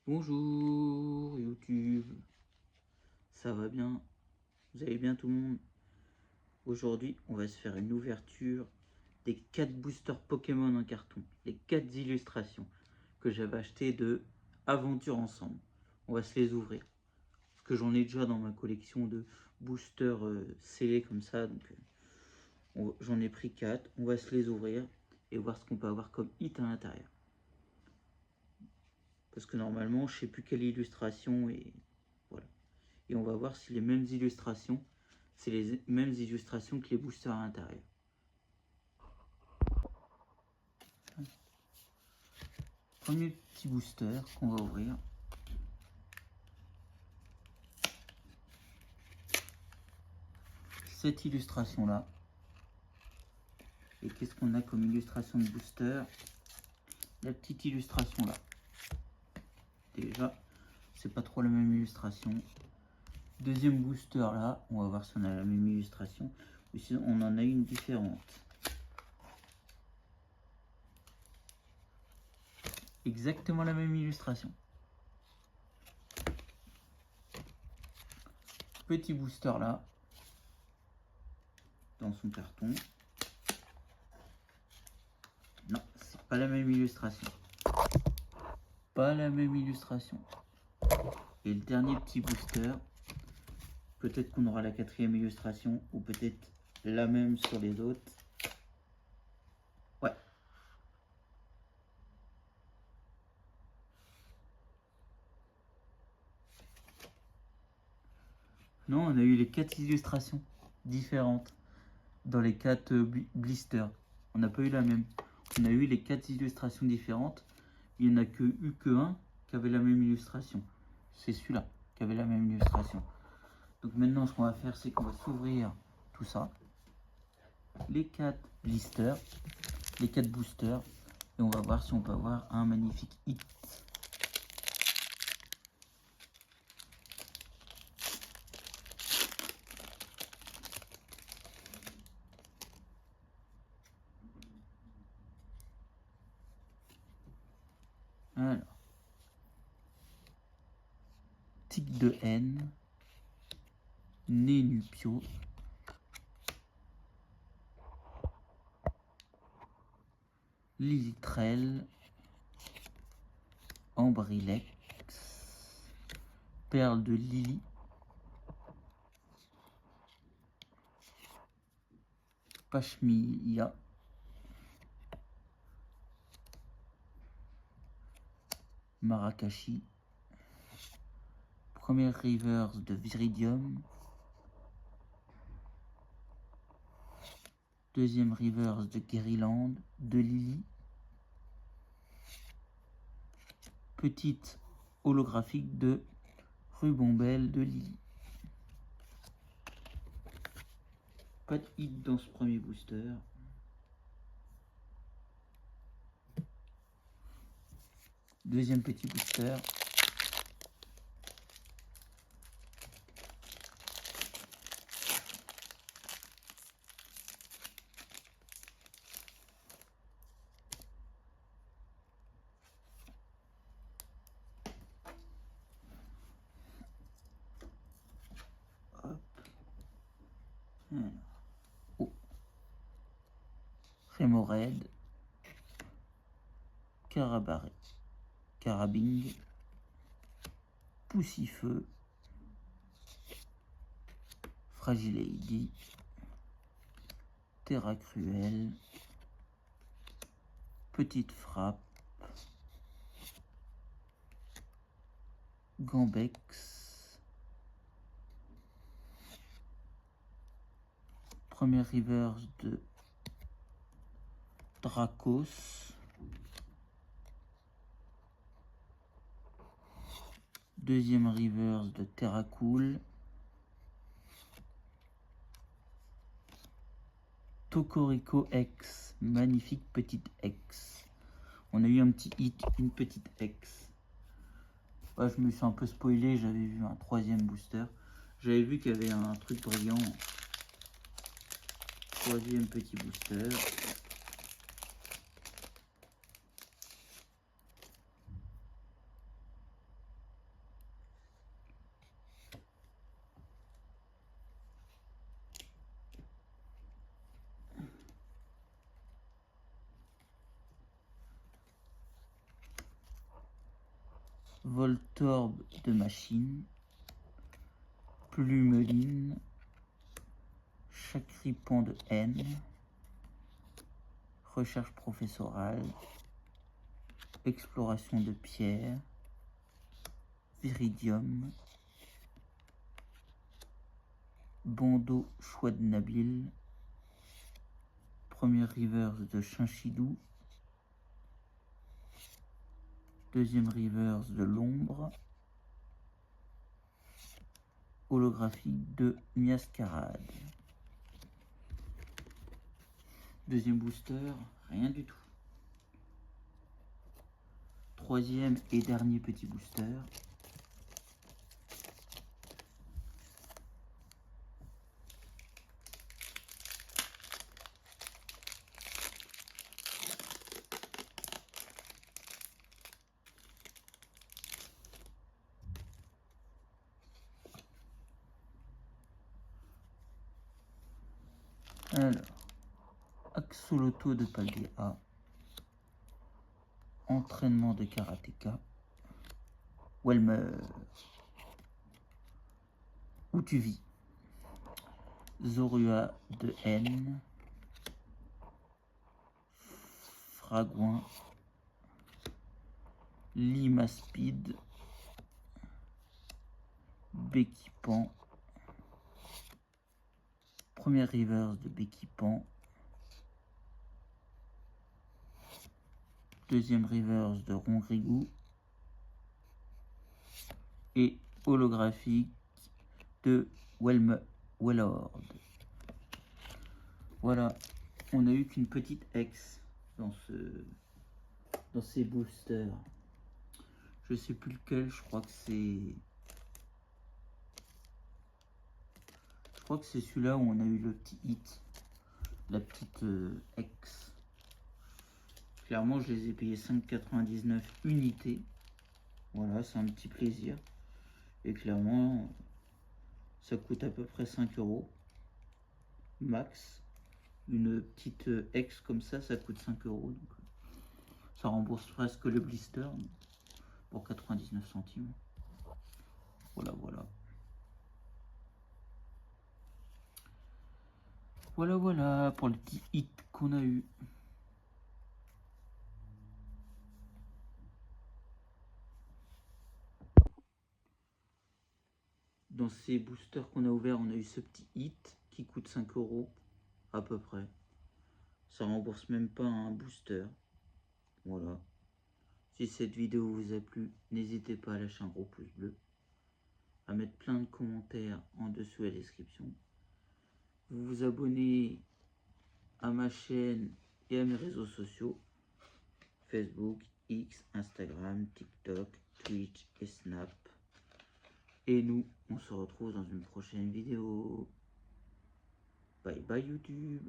Bonjour YouTube, ça va bien? Vous allez bien tout le monde? Aujourd'hui, on va se faire une ouverture des 4 boosters Pokémon en carton, les 4 illustrations que j'avais achetées de Aventure Ensemble. On va se les ouvrir, parce que j'en ai déjà dans ma collection de boosters scellés comme ça, donc j'en ai pris 4. On va se les ouvrir et voir ce qu'on peut avoir comme hit à l'intérieur. Parce que normalement, je sais plus quelle illustration et voilà. Et on va voir si les mêmes illustrations, c'est les mêmes illustrations que les boosters à l'intérieur. Premier petit booster qu'on va ouvrir. Cette illustration là. Et qu'est-ce qu'on a comme illustration de booster? La petite illustration là. Déjà, c'est pas trop la même illustration. Deuxième booster là, on va voir si on a la même illustration ou si on en a une différente. Exactement la même illustration. Petit booster là, dans son carton. Non, c'est pas la même illustration. Pas la même illustration. Et le dernier petit booster, peut-être qu'on aura la 4e illustration ou peut-être la même sur les autres. Ouais. Non, on a eu les 4 illustrations différentes dans les 4 blisters. On n'a pas eu la même. On a eu les 4 illustrations différentes. Il n'y en a eu que un qui avait la même illustration. C'est celui-là qui avait la même illustration. Donc maintenant, ce qu'on va faire, c'est qu'on va s'ouvrir tout ça. Les 4 blisters, les 4 boosters. Et on va voir si on peut avoir un magnifique hit. Alors. Tic de haine. Nénupio. Lilitrel. Ambrilex. Perle de Lily. Pashmia. Marakashi. Première reverse de Viridium. Deuxième reverse de Guériland, de Lily. Petite holographique de Rubombelle de Lily. Pas de hit dans ce premier booster. Deuxième petit booster. Hop. Oh. Rémoraid. Carabing. Poussifeu. Fragilady. Terra Cruel. Petite frappe. Gambex. Première reverse de Dracos. Deuxième reverse de Terracool. Tocorico X. Magnifique petite X. On a eu un petit hit, une petite X. Ouais, je me suis un peu spoilé, j'avais vu un 3e booster. J'avais vu qu'il y avait un truc brillant. 3e petit booster. Voltorb de machine, Plumeline, Chacripan de haine, recherche professorale, exploration de pierre, Viridium, Bandeau Chouette Nabil, premier reverse de Chinchidou, deuxième reverse de l'ombre, holographique de Miascarade. Deuxième booster, rien du tout. Troisième et dernier petit booster. Alors, Axoloto de Paldea, entraînement de karatéka, Welmer, où tu vis, Zorua de haine, Fragouin, Limaspide, Béquipan, première reverse de Béquipan, deuxième reverse de Rongrigou et holographique de Wellord. Voilà, on n'a eu qu'une petite ex dans ces boosters. Je sais plus lequel, je crois que c'est celui-là où on a eu le petit hit, la petite ex. Clairement, je les ai payés 5,99 unités. Voilà, c'est un petit plaisir. Et clairement, ça coûte à peu près 5 € max. Une petite ex comme ça coûte 5 €. Donc, ça rembourse presque le blister pour 99 centimes. Voilà, voilà. Voilà, voilà pour le petit hit qu'on a eu. Dans ces boosters qu'on a ouverts, on a eu ce petit hit qui coûte 5 € à peu près. Ça rembourse même pas un booster. Voilà. Si cette vidéo vous a plu, n'hésitez pas à lâcher un gros pouce bleu, à mettre plein de commentaires en dessous à la description. Vous vous abonnez à ma chaîne et à mes réseaux sociaux, Facebook, X, Instagram, TikTok, Twitch et Snap. Et nous, on se retrouve dans une prochaine vidéo. Bye bye YouTube.